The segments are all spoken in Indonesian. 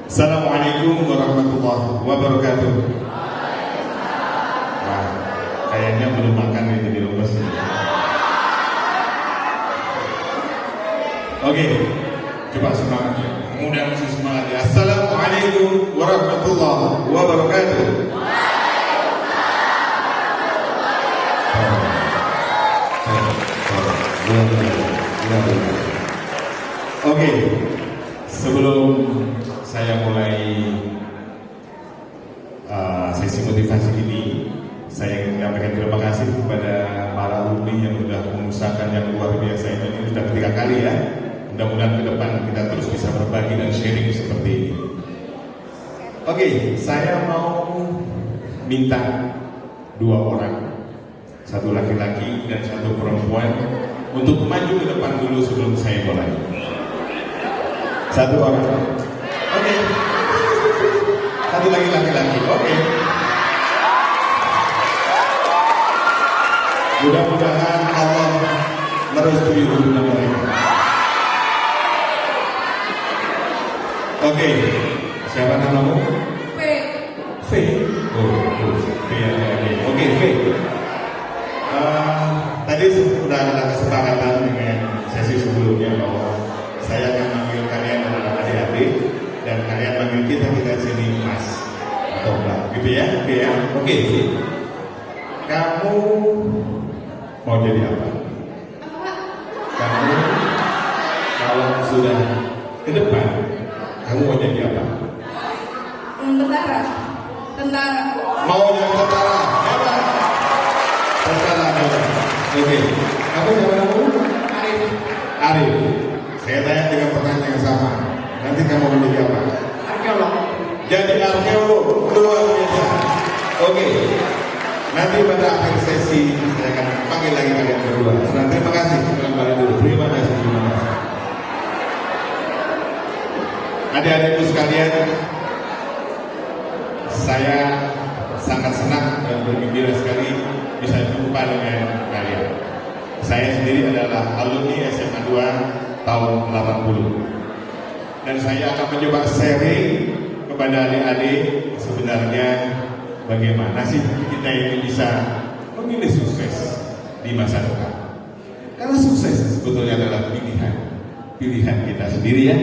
Assalamualaikum warahmatullahi wabarakatuh. Wah, kayaknya belum makan ini di rumah sih. Oke, coba semangat ya. Mudah masih semangat ya. Assalamualaikum warahmatullahi wabarakatuh. Oke, sebelum saya mulai sesi motivasi ini, saya ingin menyampaikan terima kasih kepada para alumni yang sudah mengusahakan yang luar biasa ini sudah ketiga kali ya. Mudah-mudahan ke depan kita terus bisa berbagi dan sharing seperti ini. Oke, saya mau minta dua orang, satu laki-laki dan satu perempuan, untuk maju ke depan dulu sebelum saya mulai. Satu orang. Oke. Satu lagi laki-laki. Oke. Mudah-mudahan Allah merestui hubungan mereka. Oke. Siapa namamu? V. V. Oh, V ya. Oke, V. Tadi sudah ada kesepakatan dengan sesi sebelumnya bahwa saya akan manggil kalian adalah adik-adik dan kalian manggil kita sini Mas atau Mbak, gitu ya? Oke ya? Oke. Kamu mau jadi apa? Kamu kalau sudah ke depan, kamu mau jadi apa? Tentara. Mau jadi tentara? Hebat. Tentara. Oke. Kamu siapa kamu? Arif. Saya tanya dengan pertanyaan yang sama. Nanti kamu menjadi apa? Arkeolog. Jadi arkeolog. Luar biasa. Oke. Nanti pada akhir sesi saya akan panggil lagi kalian berdua. Terima kasih. Terima kasih. Adik-adikku sekalian, saya sangat senang dan bergembira sekali bisa jumpa dengan kalian. Saya sendiri adalah alumni SMA 2 tahun 80. Dan saya akan mencoba sharing kepada adik-adik sebenarnya bagaimana sih kita ini bisa memilih sukses di masa depan. Karena sukses sebetulnya adalah pilihan kita sendiri ya,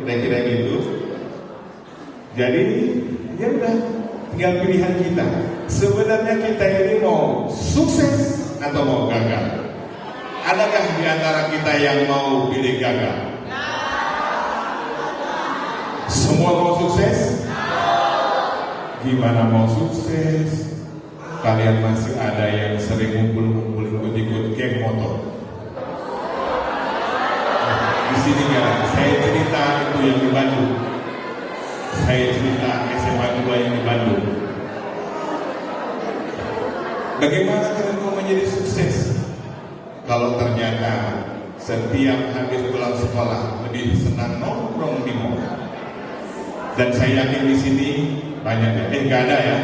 kira-kira gitu. Jadi ya udah, tinggal pilihan kita. Sebenarnya kita ini mau sukses atau mau gagal? Adakah di antara kita yang mau pilih gagal? Semua mau sukses? Gimana mau sukses? Kalian masih ada yang sering ngumpul-ngumpul ikut geng motor. Di sini ya, saya cerita itu yang di Bandung. Saya cerita SMA 2 yang di Bandung. Bagaimana kalian mau menjadi sukses? Kalau ternyata setiap habis pulang sekolah lebih senang nongkrong di mall. Dan saya yakin di sini banyak nggak ada ya.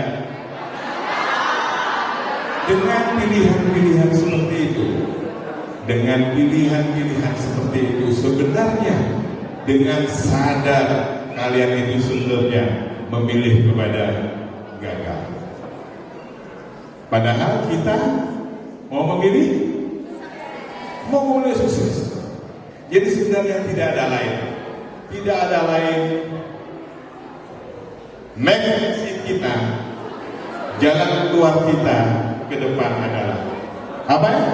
Dengan pilihan-pilihan seperti itu, sebenarnya dengan sadar kalian itu sebenarnya memilih kepada gagal. Padahal kita mau memilih sukses. Jadi sebenarnya tidak ada lain mindset kita, jalan keluar kita ke depan adalah apa ya?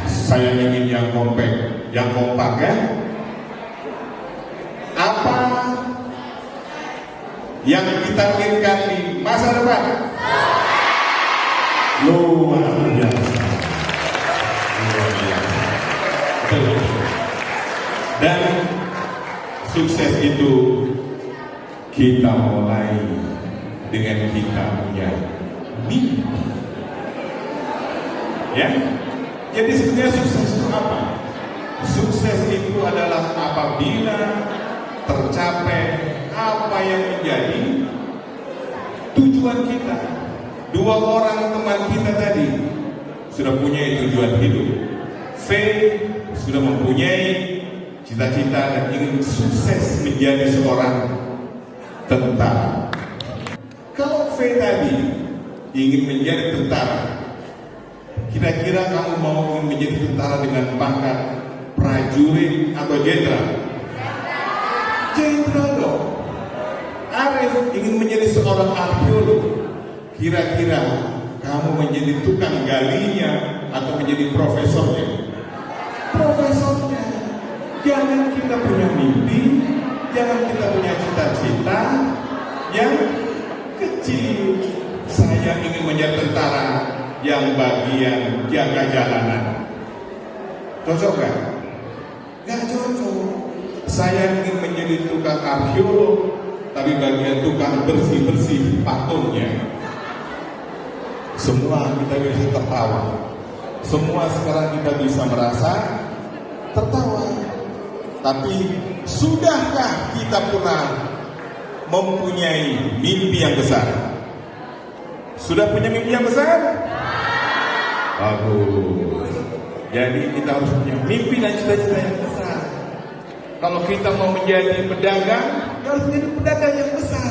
Saya ingin yang kompak ya. Apa yang kita inginkan di masa depan? Luar biasa. Dan sukses itu kita mulai dengan kita punya mimpi. Ya, jadi sebenarnya sukses itu apa? Sukses itu adalah apabila tercapai apa yang menjadi tujuan kita. Dua orang teman kita tadi sudah punya tujuan hidup. V sudah mempunyai cita-cita dan ingin sukses menjadi seorang tentara. Kalau V tadi ingin menjadi tentara, kira-kira kamu mau ingin menjadi tentara dengan pangkat prajurit atau jenderal? Jenderal dong. Arif ingin menjadi seorang arkeolog, kira-kira kamu menjadi tukang galinya atau menjadi profesornya? Profesornya. Jangan kita punya mimpi, jangan kita punya cita-cita yang kecil. Saya ingin menjadi tentara yang bagian jaga jalanan. Cocok gak? Gak cocok. Saya ingin menjadi tukang arkeolog, tapi bagian tukang bersih-bersih patungnya. Semua kita bisa tertawa. Semua sekarang kita bisa merasa tertawa. Tapi sudahkah kita pernah mempunyai mimpi yang besar? Sudah punya mimpi yang besar? Bagus. Jadi kita harus punya mimpi dan cita-cita yang besar. Kalau kita mau menjadi pedagang, harus menjadi pedagang yang besar,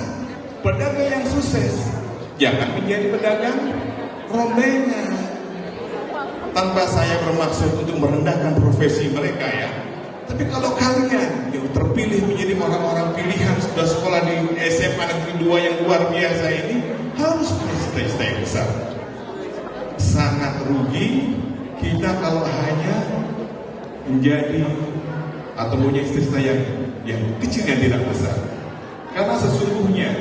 pedagang yang sukses. Jangan menjadi pedagang rombengan. Tanpa saya bermaksud untuk merendahkan profesi mereka ya. Tapi kalau kalian yang terpilih menjadi orang-orang pilihan, sudah sekolah di SMA Negeri 2 yang luar biasa ini, harus punya cita-cita yang besar. Sangat rugi kita kalau hanya menjadi atau punya cita-cita yang kecil yang tidak besar. Karena sesungguhnya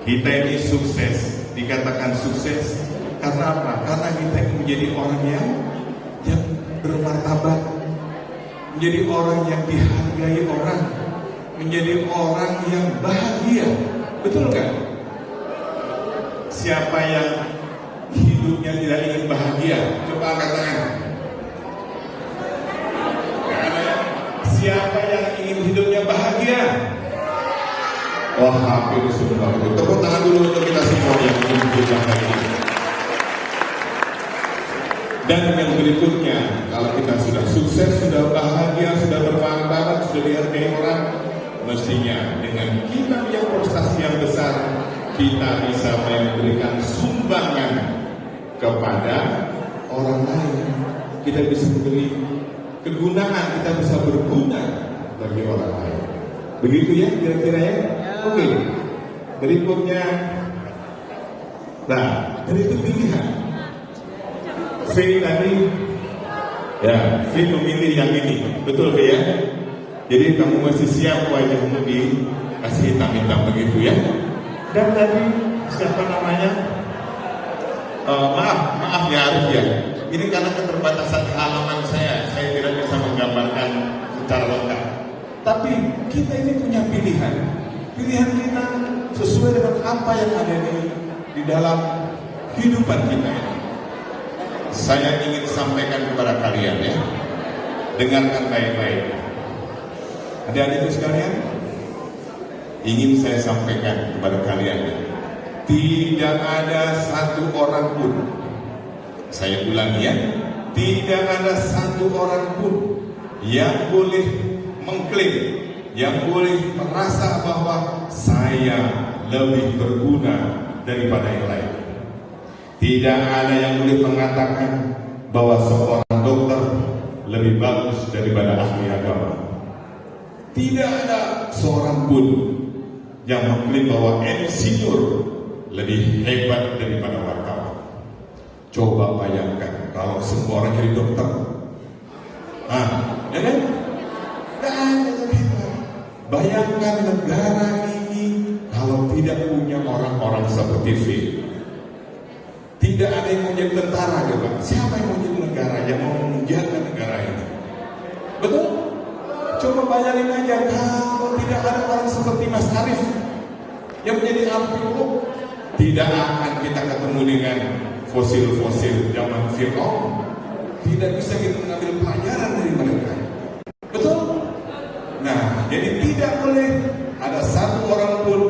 kita ini sukses, dikatakan sukses karena apa? Karena kita ini menjadi orang yang bermartabat, menjadi orang yang dihargai orang, menjadi orang yang bahagia. Betul nggak? Siapa yang hidupnya tidak ingin bahagia? Coba angkat tangan. Siapa yang ingin hidupnya bahagia? Wah, hampir semua. Tepuk tangan dulu untuk kita semua yang ingin hidupnya bahagia. Dan yang berikutnya, kalau kita sudah sukses, sudah bahagia, sudah bermartabat, sudah dihargai orang, mestinya dengan kita punya prestasi yang besar, kita bisa memberikan sumbangan kepada orang lain. Kita bisa memberi kegunaan, kita bisa berguna bagi orang lain. Begitu ya kira-kira ya? Oke. Berikutnya, nah, dari itu pilihan. V tadi, ya, V memilih yang ini, betul V ya? Jadi kamu masih siap wajahmu dikasih hitam-hitam begitu ya? Dan tadi siapa namanya? Maaf ya Arif ya. Ini karena keterbatasan halaman saya tidak bisa menggambarkan secara lengkap. Tapi kita ini punya pilihan. Pilihan kita sesuai dengan apa yang ada di dalam kehidupan kita ini. Saya ingin sampaikan kepada kalian ya. Dengarkan baik-baik. Adik-adikku sekalian, ingin saya sampaikan kepada kalian ya. Tidak ada satu orang pun, saya ulangi ya, tidak ada satu orang pun yang boleh mengklaim, yang boleh merasa bahwa saya lebih berguna daripada yang lain. Tidak ada yang boleh mengatakan bahwa seorang dokter lebih bagus daripada ahli agama. Tidak ada seorang pun yang mengklaim bahwa insinyur lebih hebat daripada wartawan. Coba bayangkan kalau semua orang jadi dokter. Ya kan? Tidak ada yang hebat. Bayangkan negara ini kalau tidak punya orang-orang seperti V. Tidak ada yang mau jadi tentara, coba. Siapa yang mau jadi negara, yang mau menjaga negara ini? Betul? Coba bayangin aja kalau tidak ada orang seperti Mas Arif yang menjadi arkeolog, tidak akan kita ketemu dengan fosil-fosil zaman Fir'aun. Tidak bisa kita mengambil pelajaran dari mereka. Betul? Nah, jadi tidak boleh ada satu orang pun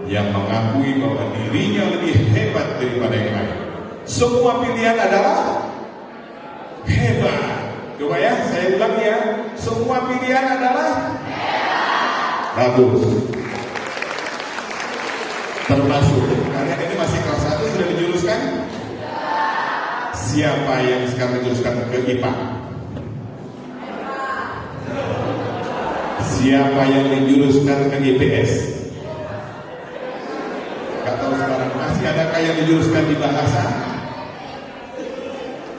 yang mengakui bahwa dirinya lebih hebat daripada yang lain. Semua pilihan adalah hebat. Coba ya, saya ulang ya. semua pilihan adalah bagus. Termasuk kalian ini masih kelas 1 sudah dijuruskan? Siapa yang sekarang dijuruskan ke IPA? Siapa yang dijuruskan ke IPS? Gak tahu sekarang masih adakah yang dijuruskan di bahasa?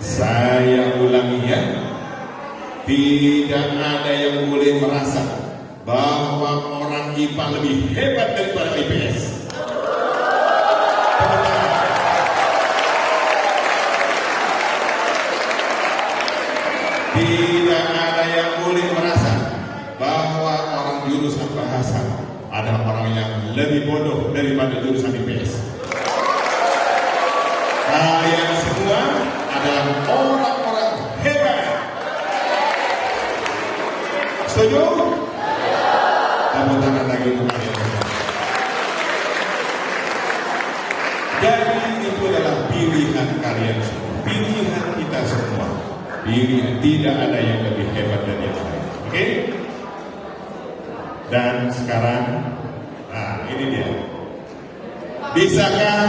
Saya ulangi ya, tidak ada yang boleh merasa bahwa orang IPA lebih hebat daripada IPS. Tidak ada yang boleh merasa bahwa orang jurusan bahasa ada orang yang lebih bodoh daripada jurusan IPS. Kalian semua adalah orang-orang hebat. Setuju? Tepuk tangan lagi untuk kalian. Jadi itu adalah pilihan kalian semua, pilihan kita semua. Pilihan, tidak ada yang lebih hebat dari yang lain. Oke? Dan sekarang, nah ini dia. Bisakah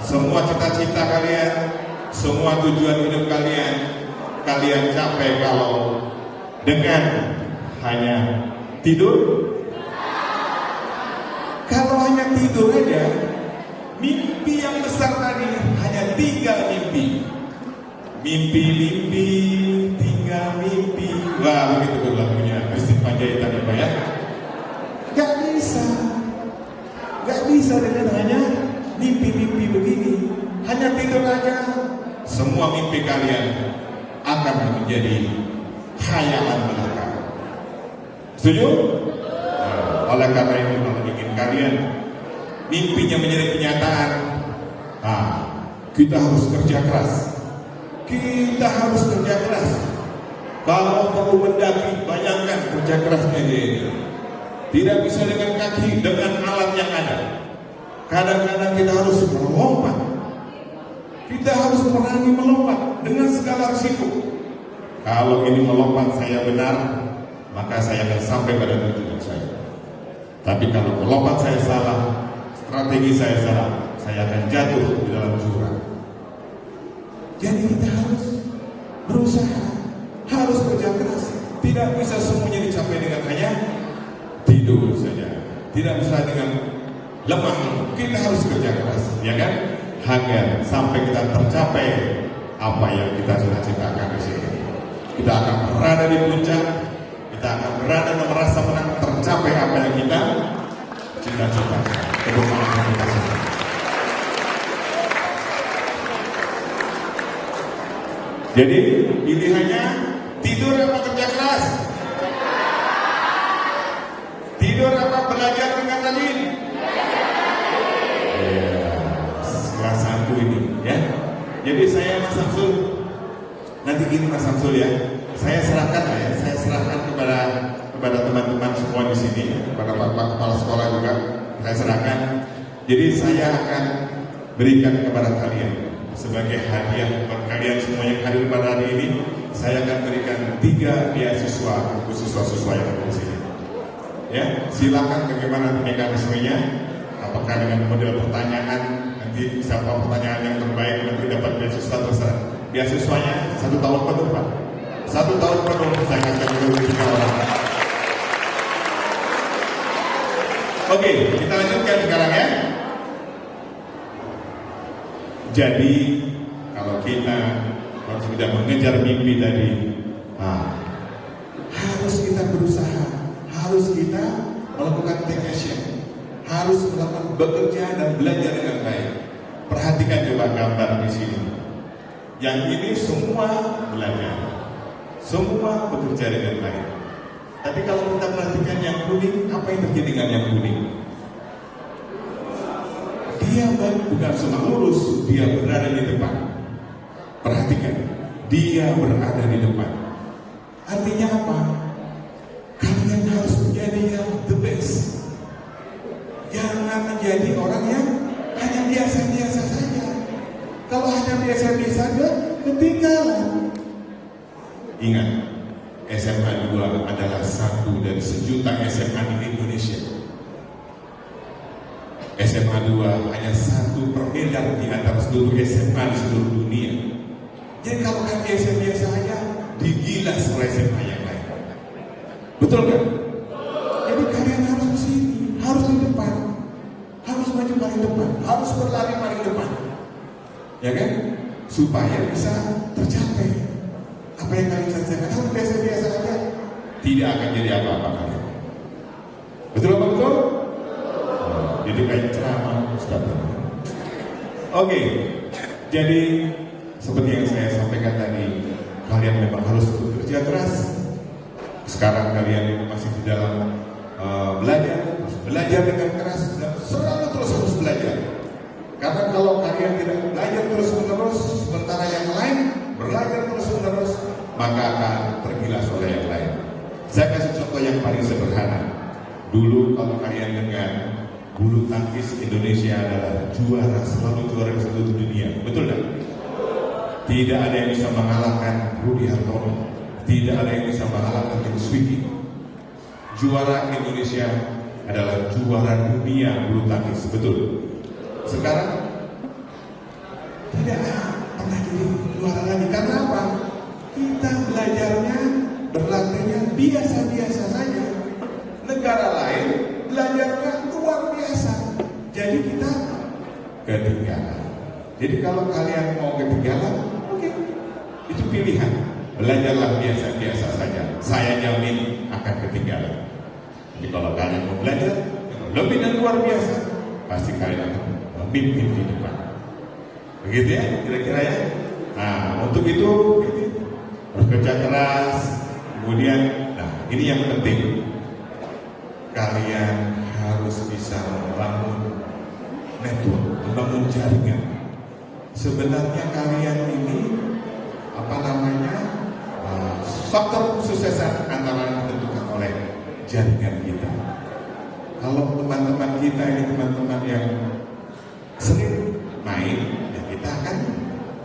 semua cita-cita kalian, semua tujuan hidup kalian capai kalau dengan hanya tidur? Kalau hanya tidur aja, mimpi yang besar tadi hanya 3 mimpi. Mimpi-mimpi, tinggal mimpi. Wah, begitu tuh lagunya Christine Panjaitan ya Pak ya. Gak bisa dengan hanya mimpi-mimpi begini. Hanya tidur aja, semua mimpi kalian akan menjadi khayalan belaka. Setuju? Nah, oleh karena itu kalau ingin kalian mimpinya menjadi kenyataan, kita harus kerja keras. Kita harus kerja keras. Kalau perlu mendaki, bayangkan kerja kerasnya dia ini. Tidak bisa dengan kaki, dengan alat yang ada. Kadang-kadang kita harus melompat. Kita harus berani melompat dengan segala risiko. Kalau ini melompat saya benar, maka saya akan sampai pada tujuan saya. Tapi kalau melompat saya salah, strategi saya salah, saya akan jatuh di dalam jurang. Jadi kita harus berusaha, harus kerja keras. Tidak bisa semuanya dicapai dengan hanya tidur saja. Tidak bisa dengan lemah. Kita harus kerja keras, ya kan? Agar sampai kita tercapai apa yang kita sudah ciptakan di sini. Kita akan berada di puncak. Kita akan berada dan merasa menang tercapai apa yang kita cita-citakan. Kebenaran kita semua. Jadi pilihannya tidur apa kerja keras? Tidur apa belajar dengan rajin? Ya, kelas 1 ini ya. Jadi saya Mas Samsul, nanti gini Mas Samsul ya, saya serahkan kepada teman-teman semua di sini, kepada Bapak Kepala Sekolah juga saya serahkan. Jadi saya akan berikan kepada kalian sebagai hadiah buat kalian semua yang hadir pada hari ini. Saya akan berikan 3 beasiswa untuk siswa-siswa yang ada di sini. Ya, silakan bagaimana mekanismenya. Apakah dengan model pertanyaan, nanti siapa pertanyaan yang terbaik nanti dapat beasiswa terserah. Beasiswanya 1 tahun penuh Pak. 1 tahun penuh saya akan beri 3 orang. Oke, kita lanjutkan sekarang ya. Jadi kalau kita sudah mengejar mimpi tadi, harus kita berusaha, harus kita melakukan take action, harus melakukan bekerja dan belajar dengan baik. Perhatikan coba gambar di sini. Yang ini semua belajar, semua bekerja dengan baik. Tapi kalau kita perhatikan yang kuning, apa yang terjadi dengan yang kuning? Dia bukan cuma lurus, dia berada di depan. Perhatikan, dia berada di depan. Artinya apa? Kalian harus menjadi yang the best. Jangan menjadi orang yang hanya biasa-biasa saja. Kalau hanya biasa-biasa saja, ketinggalan. Ingat, SMA 2 satu dari sejuta SMA di Indonesia. SMA 2 hanya satu perbedaan di antara seluruh SMA di seluruh dunia. Jadi kalau kan biasa-biasa aja, digilas oleh SMA yang lain. Betul kan? Jadi kalian harus ke sini, harus di depan, harus maju paling depan, harus berlari paling depan, ya kan? Supaya bisa tercapai apa yang kalian kerjakan. Kalau biasa-biasa aja, tidak akan jadi apa-apa kalian. Betul apa betul? Jadi kayak ceramah Ustaz. Oke, jadi seperti yang saya sampaikan tadi, kalian memang harus bekerja keras. Sekarang kalian masih di dalam belajar dengan keras, dan selalu terus harus belajar. Karena kalau kalian tidak belajar terus menerus, sementara yang lain belajar terus menerus, maka akan tergilas oleh yang lain. Saya kasih contoh yang paling sederhana. Dulu kalau kalian dengar bulu tangkis Indonesia adalah juara, selalu juara di seluruh dunia, betul tak? Tidak ada yang bisa mengalahkan Rudi Hartono, tidak ada yang bisa mengalahkan Dennis Wiki. Juara Indonesia adalah juara dunia bulu tangkis, betul? Sekarang tidak pernah jadi juara lagi. Karena apa? Kita belajarnya, berlatihnya biasa-biasa saja. Negara lain belajarnya luar biasa. Jadi kita ketinggalan. Jadi kalau kalian mau ketinggalan, oke, itu pilihan. Belajarlah biasa-biasa saja. Saya jamin akan ketinggalan. Tapi kalau kalian mau belajar lebih dan luar biasa, pasti kalian akan memimpin di depan. Begitu ya, kira-kira ya. Nah, untuk itu harus kerja keras. Kemudian, nah ini yang penting. Kalian harus bisa membangun network, membangun jaringan. Sebenarnya kalian ini faktor kesuksesan antara ditentukan oleh jaringan kita. Kalau teman-teman kita ini teman-teman yang sering main, ya kita akan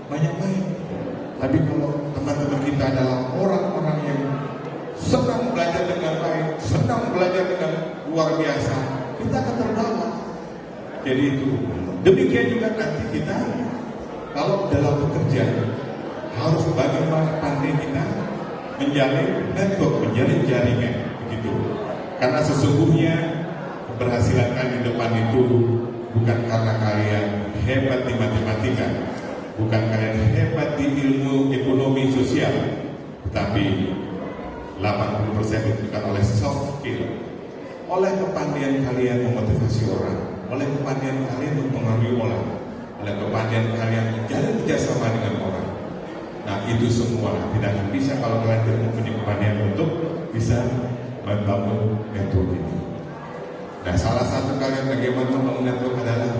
banyak main. Tapi kalau teman-teman kita adalah orang-orang yang senang belajar dengan baik, senang belajar dengan luar biasa, kita akan terbawa. Jadi itu. Demikian juga nanti kita kalau dalam bekerja harus bagaimana pandai kita menjalin network, menjalin jaringan, begitu. Karena sesungguhnya keberhasilan kalian di depan itu bukan karena kalian hebat di matematika, bukan kalian hebat di ilmu ekonomi sosial, tetapi 80% ditentukan oleh soft skill, oleh kepandaian kalian memotivasi orang, oleh kepandaian kalian mempengaruhi orang, oleh kepandaian kalian menjalin kerjasama dengan orang. Nah itu semua tidak akan bisa kalau kalian tidak mempunyai kepandaian untuk bisa membangun network ini. Nah salah satu kalian bagaimana membangun network adalah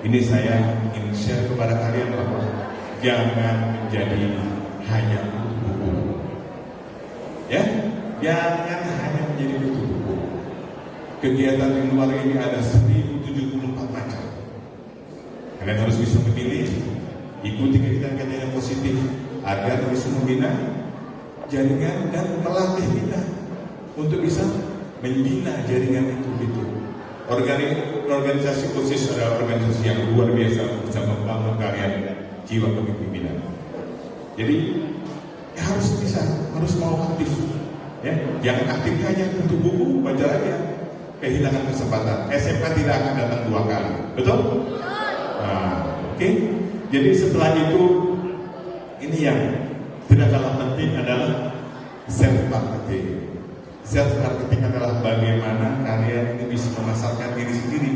ini saya ingin share kepada kalian bahwa jangan menjadi hanya buku. Ya, jangan hanya menjadi buku. Kegiatan di luar ini ada 1074 macam. Kalian harus bisa memilih, ikuti kegiatan-kegiatan yang positif agar bisa membina jaringan dan melatih kita untuk bisa membina jaringan itu gitu. Organisasi khusus adalah organisasi yang luar biasa bisa membangun kalian jiwa kepemimpinan. Jadi harus bisa, harus mau aktif. Ya, jangan aktif hanya untuk buku, baca aja, kehilangan kesempatan. SMA tidak akan datang 2 kali, betul? Nah, oke. Jadi setelah itu, ini yang tidak kalah penting adalah self marketing. Self marketing adalah bagaimana kalian ini bisa memasarkan diri sendiri.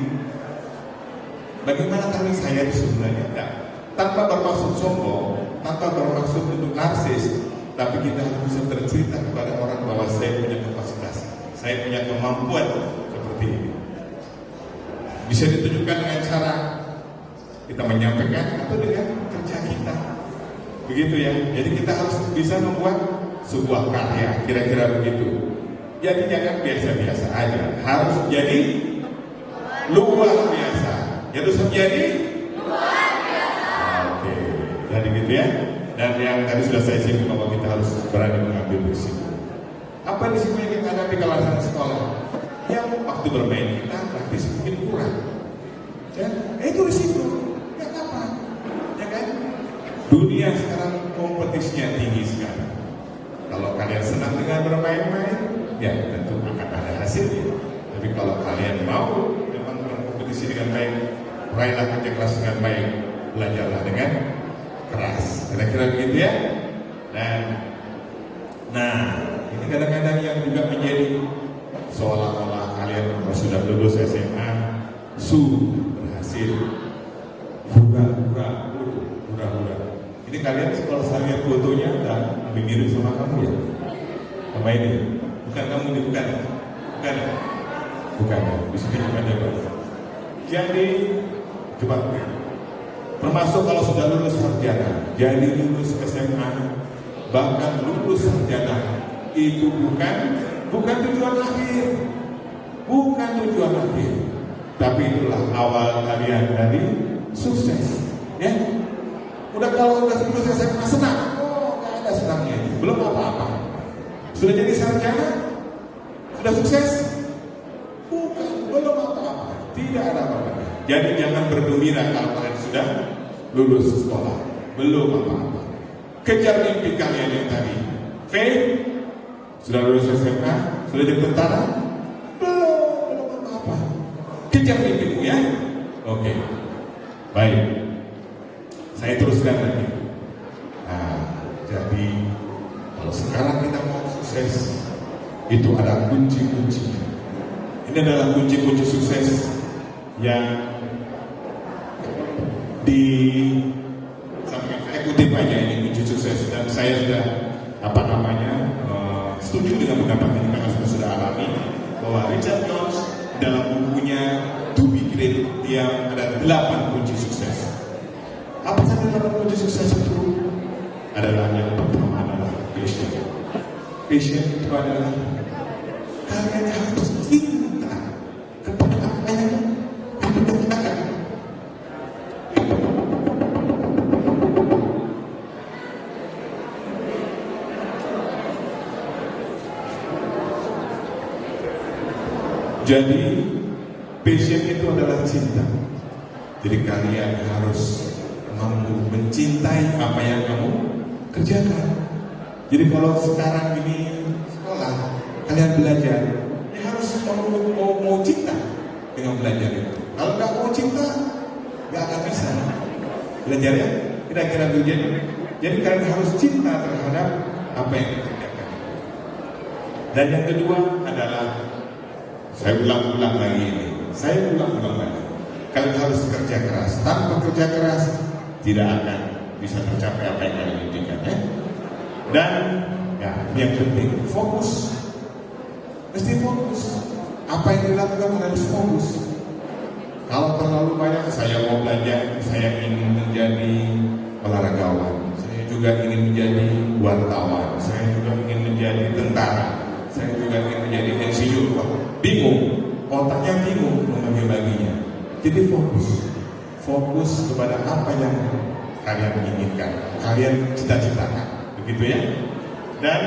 Bagaimana kalian saya itu sebenarnya enggak, tanpa bermaksud sombong, tanpa bermaksud untuk narsis, tapi kita harus bisa bercerita kepada orang bahwa saya punya kapasitas, saya punya kemampuan seperti ini. Bisa ditunjukkan dengan cara kita menyampaikan atau dengan kerja kita, begitu ya. Jadi kita harus bisa membuat sebuah karya, kira-kira begitu. Jadi jangan biasa-biasa aja, harus jadi luar biasa. Harus menjadi luar biasa. Oke, jadi gitu ya. Dan yang tadi sudah saya singgung bahwa kita harus berani mengambil risiko. Apa risiko yang kita menghadapi kawasan sekolah, yang waktu bermain kita praktis mungkin kurang. Ya, itu risiko. Ya apa? Ya kan? Dunia sekarang kompetisinya tinggi sekali. Kalau kalian senang dengan bermain-main, ya tentu akan ada hasilnya. Tapi kalau kalian mau memang berkompetisi dengan baik, raihlah kerja keras dengan baik, belajarlah dengan keras. Kira-kira begitu ya. Dan nah, ini kadang-kadang yang juga menjadi seolah-olah kalian sudah lulus SMA, sudah berhasil, hura-hura. Ini kalian kalau saya lihat fotonya dan lebih mirip sama kamu ya, sama ini. Bukan kamu ini, bukan ya. Bisa bukan ya, Pak. Jadi coba, termasuk kalau sudah lulus sarjana, jadi lulus SMA, bahkan lulus sarjana, itu bukan tujuan akhir, tapi itulah awal kalian dari sukses, ya. Udah kalau udah lulus SMA senang, nggak ada senangnya, belum apa-apa. Sudah jadi sarjana, sudah sukses, belum apa-apa, tidak ada apa-apa. Jadi jangan bergembira kalau kalian sudah lulus sekolah, belum apa-apa. Kejar mimpi kalian yang tadi. Sudah lulus SMA, sudah jadi tentara, belum apa-apa. Kejar mimpimu ya. Oke, baik. Saya teruskan lagi. Nah, jadi kalau sekarang kita mau sukses, itu ada kunci-kuncinya. Ini adalah kunci-kunci sukses yang saya kutip aja ini kunci sukses, dan saya sudah setuju dengan pendapat ini karena saya sudah alami bahwa Richard Jones dalam bukunya To Be Great dia ada 8 kunci sukses. Apa saja 8 kunci sukses itu? Adalah yang pertama adalah passion. Passion itu adalah kalian harus cinta kepada apa yang kamu kerjakan. Jadi passion itu adalah cinta. Jadi kalian harus mampu mencintai apa yang kamu kerjakan. Jadi kalau sekarang ini sekolah, kalian belajar, ya harus mau cinta dengan belajar itu. Kalau nggak mau cinta, nggak akan bisa belajar ya. Kira-kira begitu. Jadi kalian harus cinta terhadap apa yang dikerjakan. Dan yang kedua adalah, saya ulang-ulang lagi ini. Kalian harus kerja keras. Tanpa kerja keras, tidak akan bisa tercapai apa yang kalian inginkan ya. Dan ya, yang penting fokus. Mesti fokus. Apa yang dilakukan harus fokus. Kalau terlalu banyak, saya mau belajar, saya ingin menjadi olahragawan, saya juga ingin menjadi wartawan, saya juga ingin menjadi tentara, saya juga ingin menjadi insinyur. Bingung, otaknya bingung membagi-baginya. Jadi fokus kepada apa yang kalian inginkan, kalian cita-citakan, begitu ya. Dan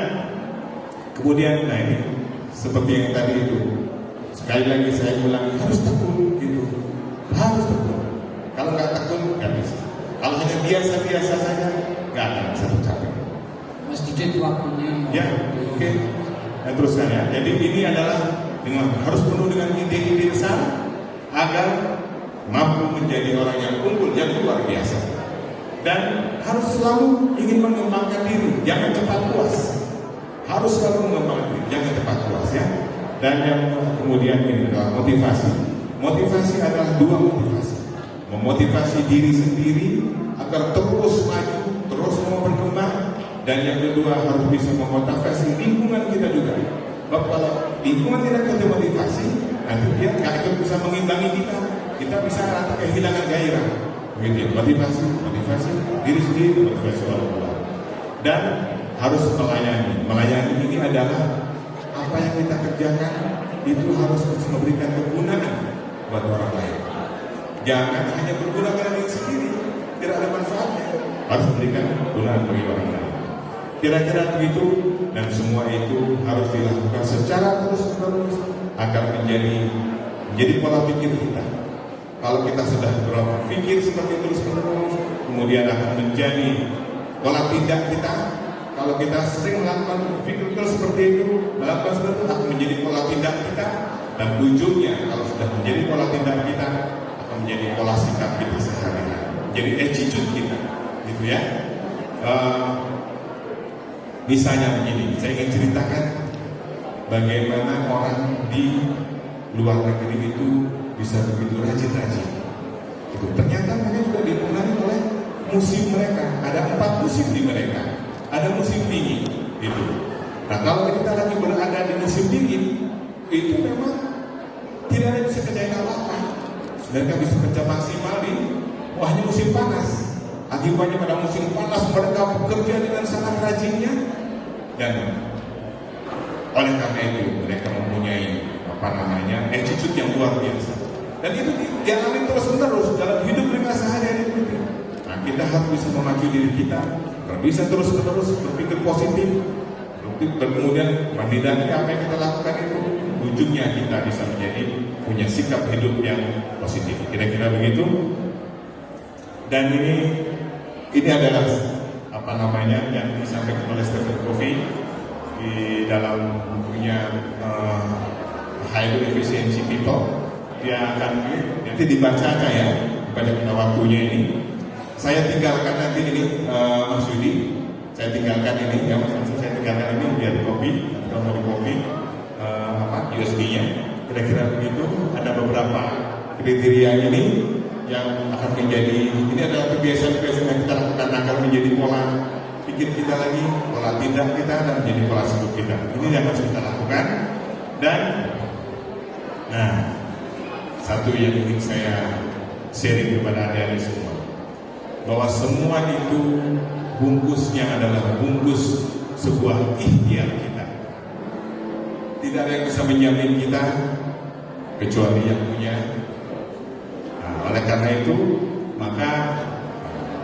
kemudian, nah ini seperti yang tadi itu, sekali lagi saya ulangi, harus tekun gitu, harus tekun. Kalau nggak tekun nggak bisa. Kalau hanya biasa-biasa saja nggak akan bisa tercapai. Mas Didit waktunya. Ya, oke. Nah, teruskan ya. Jadi ini adalah harus penuh dengan ide-ide besar agar mampu menjadi orang yang unggul, yang luar biasa. Dan harus selalu ingin mengembangkan diri, jangan cepat puas. Harus selalu mengembangkan diri, jangan cepat puas ya. Dan yang kemudian ini adalah motivasi. Motivasi adalah 2 motivasi. Memotivasi diri sendiri agar terus maju, terus mau berkembang. Dan yang kedua harus bisa memotivasi lingkungan kita juga. Sebab kalau lingkungan tidak kita motivasi, nanti dia nggak akan bisa mengimbangi kita. Kita bisa rata kehilangan gairah. Begitu, motivasi diri sendiri, motivasi orang lain. Dan harus melayani. Melayani ini adalah apa yang kita kerjakan itu harus memberikan kegunaan buat orang lain. Jangan hanya berguna pada diri sendiri, tidak ada manfaatnya. Harus memberikan kegunaan bagi orang lain. Kira-kira begitu, dan semua itu harus dilakukan secara terus-menerus agar menjadi pola pikir kita. Kalau kita sudah berpikir seperti terus-menerus, kemudian akan menjadi pola tindak kita. Kalau kita sering melakukan pikir seperti itu, melakukan seperti itu akan menjadi pola tindak kita, dan ujungnya kalau sudah menjadi pola tindak kita akan menjadi pola sikap kita sehari-hari, jadi attitude kita, gitu ya. Misalnya begini, saya ingin ceritakan bagaimana orang di luar negeri itu bisa begitu rajin-rajin. Itu ternyata mereka juga dipengaruhi oleh musim mereka. Ada 4 musim di mereka. Ada musim dingin, gitu. Nah, kalau kita lagi berada di musim dingin, itu memang tidak ada bisa kerjain apa-apa. Mereka bisa kerja maksimal di wahnya musim panas. Akibatnya pada musim panas mereka bekerja dengan sangat rajinnya, dan oleh karena itu mereka mempunyai attitude yang luar biasa, dan itu dialami terus-menerus dalam hidup mereka sehari-hari. Nah, kita harus bisa memacu diri kita, bisa terus-menerus berpikir positif, kemudian menghindari apa yang kita lakukan itu, ujungnya kita bisa menjadi punya sikap hidup yang positif. Kira-kira begitu. Dan ini adalah yang disampaikan oleh Stephen Covey di dalam bukunya Highly Efficiency People. Dia akan nanti dibacakan ya pada kita waktunya ini. Saya tinggalkan nanti ini Mas Yudi. Saya tinggalkan ini ya Mas. Saya tinggalkan ini biar di copy. Kalau mau di copy USB-nya. Kira-kira begitu. Ada beberapa kriteria ini yang akan menjadi, ini adalah kebiasaan-kebiasaan yang kita lakukan agar menjadi pola pikir kita lagi, pola tindak kita, dan menjadi pola hidup kita. Ini yang harus kita lakukan. Dan nah, satu yang ingin saya sharing kepada adik-adik semua, bahwa semua itu bungkusnya adalah bungkus sebuah ikhtiar kita. Tidak ada yang bisa menjamin kita kecuali yang punya. Oleh karena itu, maka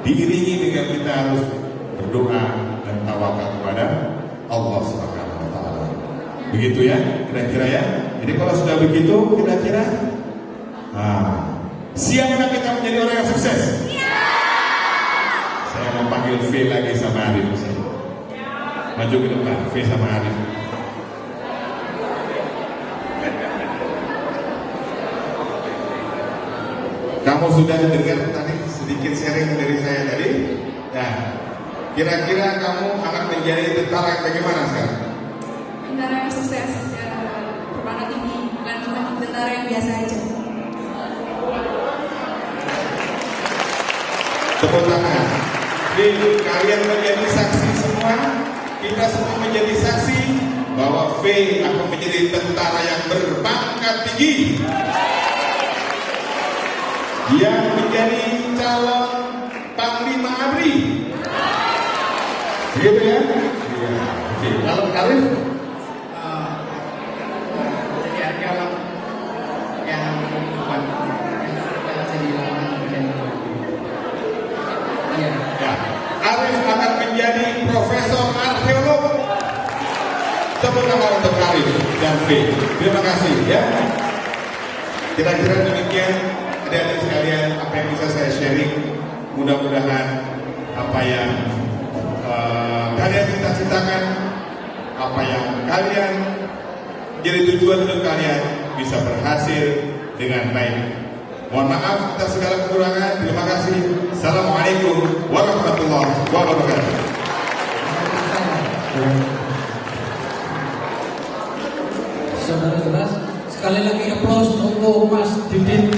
diiringi dengan kita harus berdoa dan tawakal kepada Allah Subhanahu wa taala. Begitu ya, kira-kira ya. Jadi kalau sudah begitu, kira-kira siapkah kita menjadi orang yang sukses? Ya. Saya mau panggil V lagi sama Arif. Maju ke depan, V sama Arif. Kamu sudah dengar tadi sedikit sharing dari saya tadi? Nah, kira-kira kamu akan menjadi tentara yang bagaimana sekarang? Tentara yang sukses, berpangkat tinggi, bukan cuma tentara yang biasa aja. Tepuk tangan. Jadi kalian menjadi saksi semua, kita semua menjadi saksi bahwa V akan menjadi tentara yang berpangkat tinggi, yang menjadi calon Panglima ABRI, gitu ya? Iya. Oke. Kalau Arif, jadi kalau yang jadi ya. Arif akan menjadi profesor arkeolog. Tepuk tangan untuk Arif dan V. Terima kasih ya. Kira-kira demikian. Adik-adik sekalian, apa yang bisa saya sharing, mudah-mudahan apa yang kalian cita-citakan, apa yang kalian jadi tujuan hidup kalian bisa berhasil dengan baik. Mohon maaf atas segala kekurangan. Terima kasih. Assalamualaikum warahmatullahi wabarakatuh. Saudara-saudara, sekali lagi aplaus untuk Mas Didit.